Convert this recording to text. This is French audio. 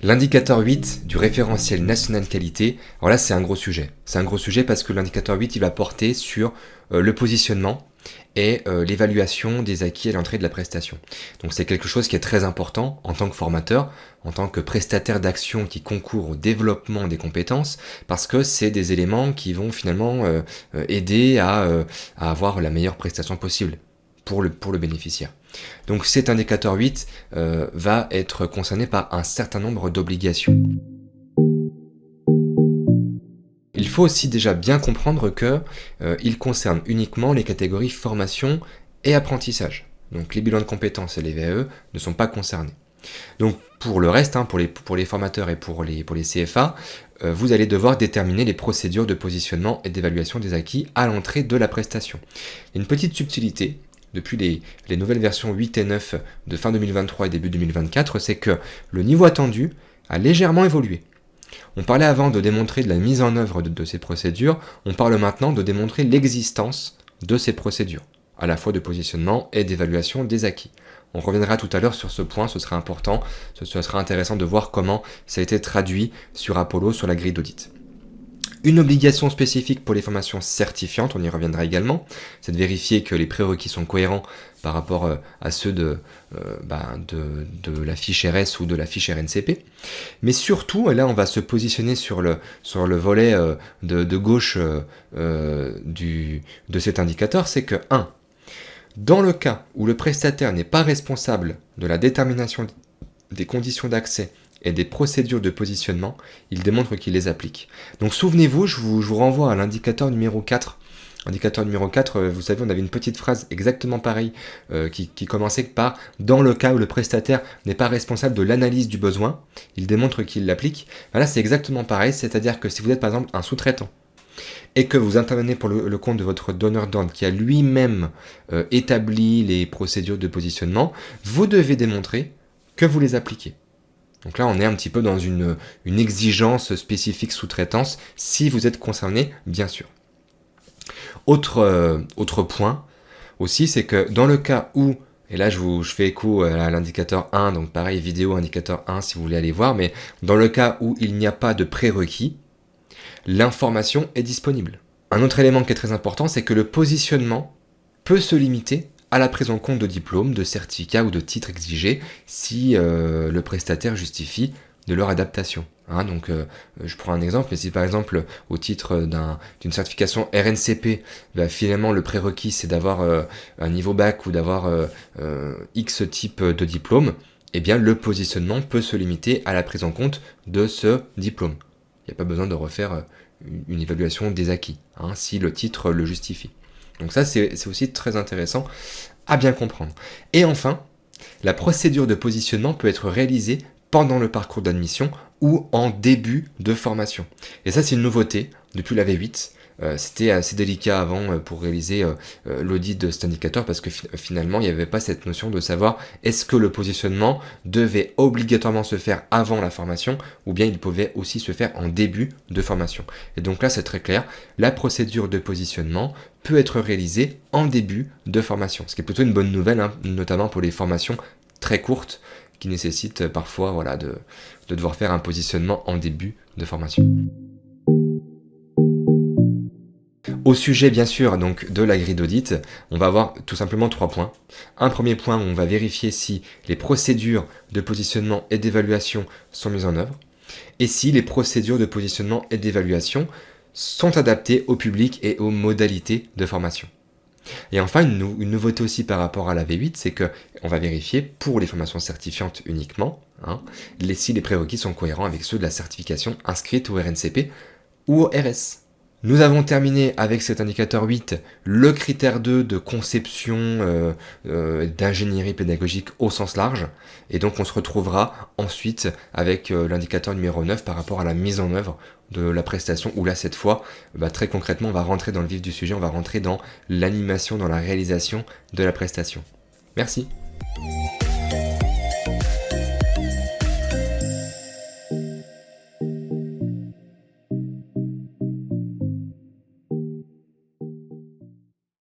L'indicateur 8 du référentiel national qualité, alors là c'est un gros sujet. C'est un gros sujet parce que l'indicateur 8 il va porter sur le positionnement et l'évaluation des acquis à l'entrée de la prestation. Donc c'est quelque chose qui est très important en tant que formateur, en tant que prestataire d'action qui concourt au développement des compétences, parce que c'est des éléments qui vont finalement aider à avoir la meilleure prestation possible pour le bénéficiaire. Donc cet indicateur 8 va être concerné par un certain nombre d'obligations. Il faut aussi déjà bien comprendre qu'il concerne uniquement les catégories formation et apprentissage. Donc les bilans de compétences et les VAE ne sont pas concernés. Donc pour le reste, pour les formateurs et pour les CFA, vous allez devoir déterminer les procédures de positionnement et d'évaluation des acquis à l'entrée de la prestation. Il y a une petite subtilité depuis les nouvelles versions 8 et 9 de fin 2023 et début 2024, c'est que le niveau attendu a légèrement évolué. On parlait avant de démontrer de la mise en œuvre de ces procédures, on parle maintenant de démontrer l'existence de ces procédures, à la fois de positionnement et d'évaluation des acquis. On reviendra tout à l'heure sur ce point, ce sera important, ce sera intéressant de voir comment ça a été traduit sur Apollo, sur la grille d'audit. Une obligation spécifique pour les formations certifiantes, on y reviendra également, c'est de vérifier que les prérequis sont cohérents par rapport à ceux de la fiche RS ou de la fiche RNCP. Mais surtout, et là on va se positionner sur le volet de gauche de cet indicateur, c'est que 1. Dans le cas où le prestataire n'est pas responsable de la détermination des conditions d'accès et des procédures de positionnement, il démontre qu'il les applique. Donc souvenez-vous, je vous renvoie à l'indicateur numéro 4. Indicateur numéro 4, vous savez, on avait une petite phrase exactement pareille qui commençait par « Dans le cas où le prestataire n'est pas responsable de l'analyse du besoin, il démontre qu'il l'applique ». Là, c'est exactement pareil, c'est-à-dire que si vous êtes par exemple un sous-traitant et que vous intervenez pour le compte de votre donneur d'ordre qui a lui-même établi les procédures de positionnement, vous devez démontrer que vous les appliquez. Donc là, on est un petit peu dans une exigence spécifique sous-traitance, si vous êtes concerné, bien sûr. Autre point aussi, c'est que dans le cas où, et là je fais écho à l'indicateur 1, donc pareil, vidéo indicateur 1 si vous voulez aller voir, mais dans le cas où il n'y a pas de prérequis, l'information est disponible. Un autre élément qui est très important, c'est que le positionnement peut se limiter à la prise en compte de diplômes, de certificats ou de titres exigés si le prestataire justifie de leur adaptation. Donc je prends un exemple, mais si par exemple au titre d'une certification RNCP, finalement le prérequis c'est d'avoir un niveau bac ou d'avoir X type de diplôme, eh bien le positionnement peut se limiter à la prise en compte de ce diplôme. Il n'y a pas besoin de refaire une évaluation des acquis, si le titre le justifie. Donc ça, c'est aussi très intéressant à bien comprendre. Et enfin, la procédure de positionnement peut être réalisée pendant le parcours d'admission ou en début de formation. Et ça, c'est une nouveauté depuis la V8. C'était assez délicat avant pour réaliser l'audit de cet indicateur parce que finalement, il n'y avait pas cette notion de savoir est-ce que le positionnement devait obligatoirement se faire avant la formation ou bien il pouvait aussi se faire en début de formation. Et donc là, c'est très clair, la procédure de positionnement peut être réalisée en début de formation, ce qui est plutôt une bonne nouvelle, notamment pour les formations très courtes qui nécessitent parfois de devoir faire un positionnement en début de formation. Au sujet bien sûr donc de la grille d'audit, on va avoir tout simplement 3 points. Un premier point où on va vérifier si les procédures de positionnement et d'évaluation sont mises en œuvre et si les procédures de positionnement et d'évaluation sont adaptées au public et aux modalités de formation. Et enfin, une nouveauté aussi par rapport à la V8, c'est qu'on va vérifier pour les formations certifiantes uniquement si les prérequis sont cohérents avec ceux de la certification inscrite au RNCP ou au RS. Nous avons terminé avec cet indicateur 8 le critère 2 de conception d'ingénierie pédagogique au sens large. Et donc on se retrouvera ensuite avec l'indicateur numéro 9 par rapport à la mise en œuvre de la prestation, où là cette fois, très concrètement, on va rentrer dans le vif du sujet, on va rentrer dans l'animation, dans la réalisation de la prestation. Merci.